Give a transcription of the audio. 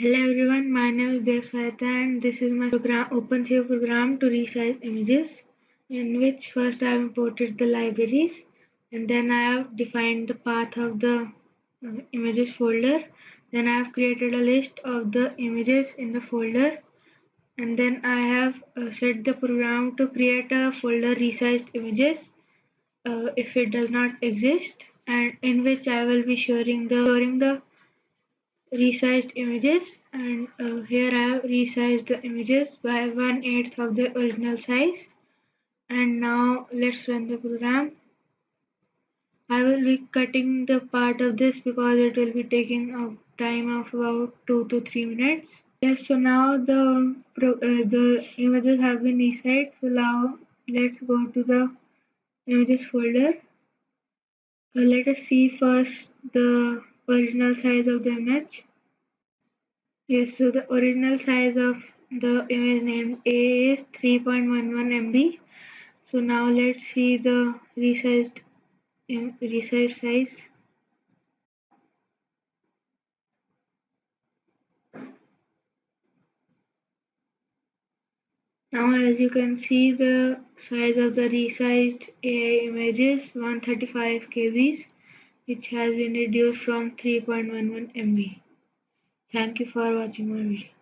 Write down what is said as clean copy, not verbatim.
Hello everyone, my name is Dev Sahita and this is my program OpenCV program to resize images, in which first I have imported the libraries and then I have defined the path of the images folder. Then I have created a list of the images in the folder, and then I have set the program to create a folder resized images if it does not exist, and in which I will be showing the resized images. And here I have resized the images by 1/8 of the original size. And now let's run the program. I will be cutting the part of this because it will be taking a time of about 2 to 3 minutes. Yes, so now the images have been resized. So now let's go to the images folder. Let us see first the original size of the image. Yes, so the original size of the image named A is 3.11 MB. So now let's see the resized size. Now as you can see, the size of the resized AI image is 135 KBs, which has been reduced from 3.11 MB. Thank you for watching my video.